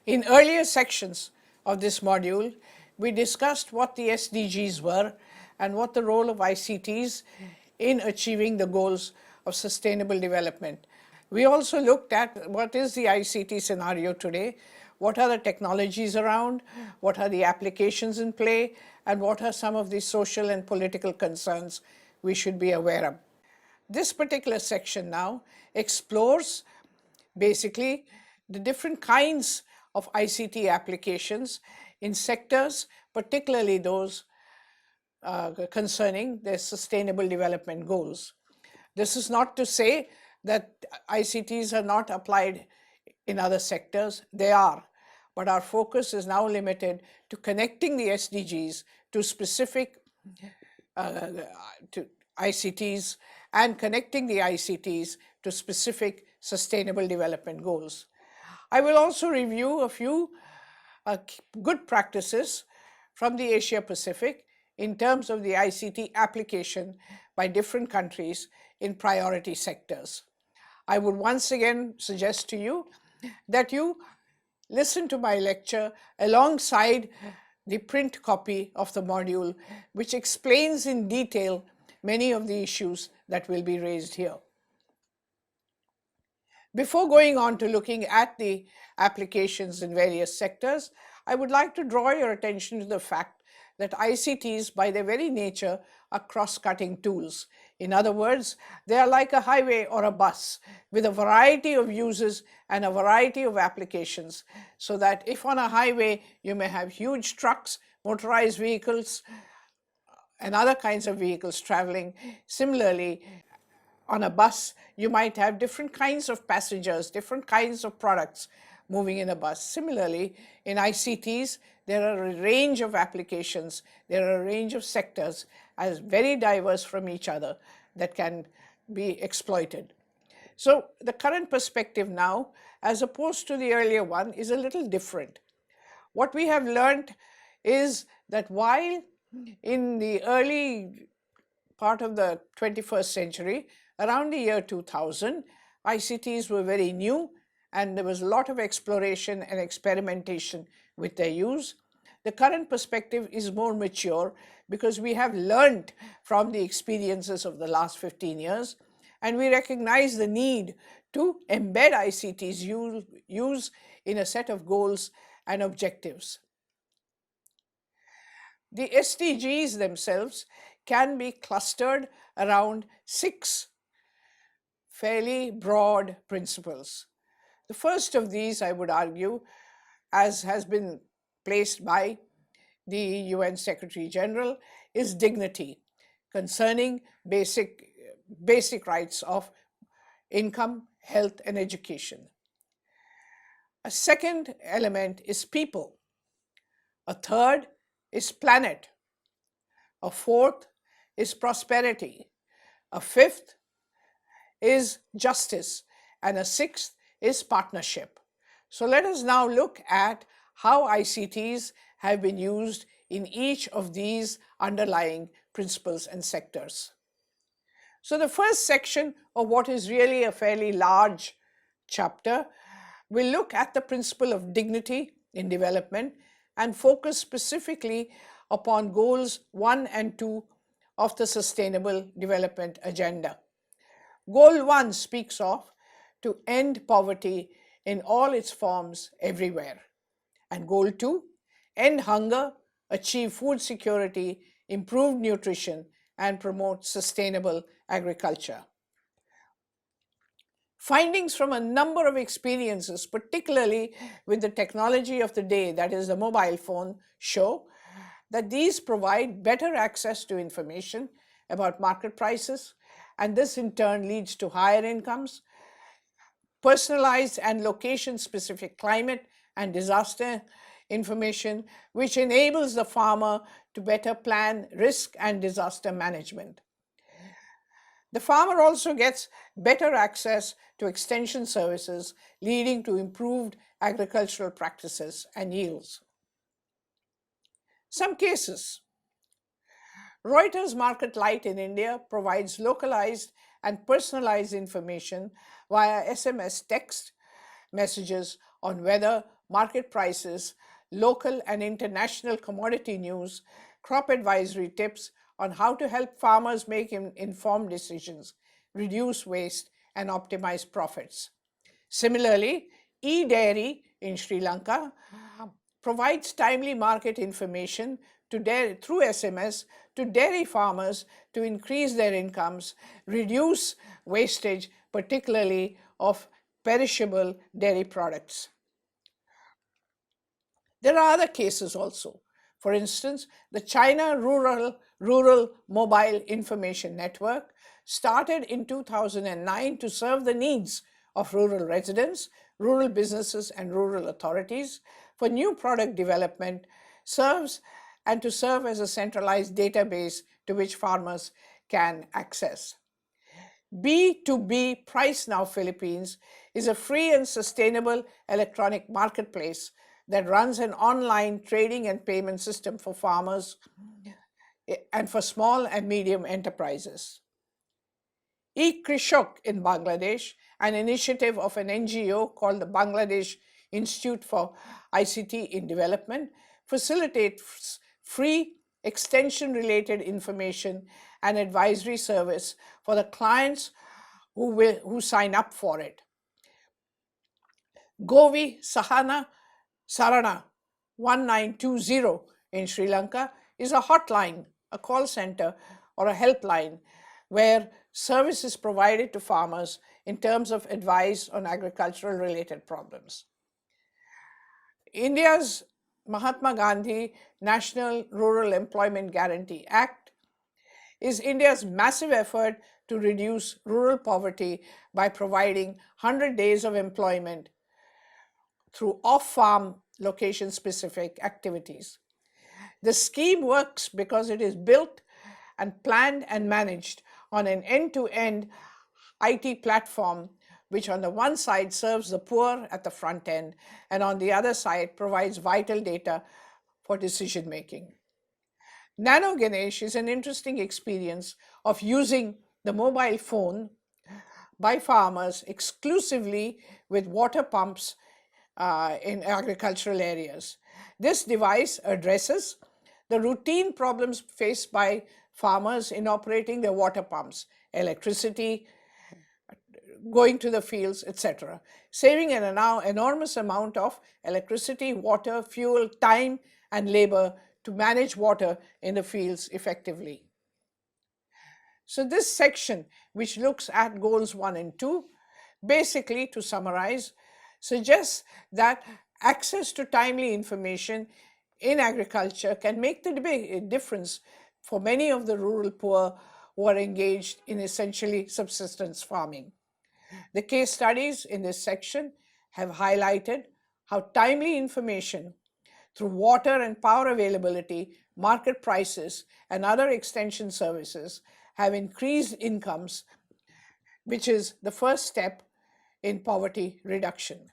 In earlier sections of this module, we discussed what the SDGs were and what the role of ICTs in achieving the goals of sustainable development. We also looked at what is the ICT scenario today, what are the technologies around, what are the applications in play, and what are some of the social and political concerns we should be aware of. This particular section now explores basically the different kinds of ICT applications in sectors, particularly those concerning their sustainable development goals. This is not to say that ICTs are not applied in other sectors, they are, but our focus is now limited to connecting the SDGs to specific to ICTs and connecting the ICTs to specific sustainable development goals. I will also review a few good practices from the Asia Pacific in terms of the ICT application by different countries in priority sectors. I would once again suggest to you that you listen to my lecture alongside the print copy of the module, which explains in detail many of the issues that will be raised here. Before going on to looking at the applications in various sectors, I would like to draw your attention to the fact that ICTs, by their very nature, are cross-cutting tools. In other words, they are like a highway or a bus with a variety of uses and a variety of applications, so that if on a highway you may have huge trucks, motorized vehicles, and other kinds of vehicles traveling, similarly, on a bus, you might have different kinds of passengers, different kinds of products moving in a bus. Similarly, in ICTs, there are a range of applications, there are a range of sectors as very diverse from each other that can be exploited. So the current perspective now, as opposed to the earlier one, is a little different. What we have learned is that while in the early part of the 21st century, around the year 2000, ICTs were very new and there was a lot of exploration and experimentation with their use. The current perspective is more mature because we have learned from the experiences of the last 15 years, and we recognize the need to embed ICTs use in a set of goals and objectives. The SDGs themselves can be clustered around 6 fairly broad principles. The first of these, I would argue, as has been placed by the UN Secretary General, is dignity, concerning basic rights of income, health, and education. A second element is people. A third is planet. A fourth is prosperity. A fifth is justice. And a sixth is partnership. So let us now look at how ICTs have been used in each of these underlying principles and sectors. So the first section of what is really a fairly large chapter will look at the principle of dignity in development and focus specifically upon goals 1 and 2 of the Sustainable Development Agenda. Goal 1 speaks of to end poverty in all its forms everywhere. And goal 2, end hunger, achieve food security, improve nutrition, and promote sustainable agriculture. Findings from a number of experiences, particularly with the technology of the day, that is the mobile phone, show that these provide better access to information about market prices, and this in turn leads to higher incomes, personalized and location-specific climate and disaster information, which enables the farmer to better plan risk and disaster management. The farmer also gets better access to extension services, leading to improved agricultural practices and yields. Some cases. Reuters Market Light in India provides localized and personalized information via SMS text messages on weather, market prices, local and international commodity news, crop advisory tips on how to help farmers make informed decisions, reduce waste, and optimize profits. Similarly, e-dairy in Sri Lanka provides timely market information through SMS to dairy farmers to increase their incomes, reduce wastage, particularly of perishable dairy products. There are other cases also. For instance, the China Rural Mobile Information Network started in 2009 to serve the needs of rural residents, rural businesses, and rural authorities for new product development, and to serve as a centralized database to which farmers can access. B2B Price Now Philippines is a free and sustainable electronic marketplace that runs an online trading and payment system for farmers and for small and medium enterprises. E-Krishok in Bangladesh, an initiative of an NGO called the Bangladesh Institute for ICT in Development, facilitates free extension-related information and advisory service for the clients who sign up for it. Govi Sarana 1920 in Sri Lanka is a hotline, a call center, or a helpline where service is provided to farmers in terms of advice on agricultural related problems. India's Mahatma Gandhi National Rural Employment Guarantee Act is India's massive effort to reduce rural poverty by providing 100 days of employment through off-farm location-specific activities. The scheme works because it is built and planned and managed on an end-to-end IT platform, which on the one side serves the poor at the front end, and on the other side provides vital data for decision making. Nano Ganesh is an interesting experience of using the mobile phone by farmers exclusively with water pumps in agricultural areas. This device addresses the routine problems faced by farmers in operating their water pumps, electricity, going to the fields, etc., saving an enormous amount of electricity, water, fuel, time, and labor to manage water in the fields effectively. So this section, which looks at goals 1 and 2, basically, to summarize, suggests that access to timely information in agriculture can make the difference for many of the rural poor who are engaged in essentially subsistence farming. The case studies in this section have highlighted how timely information through water and power availability, market prices, and other extension services have increased incomes, which is the first step in poverty reduction.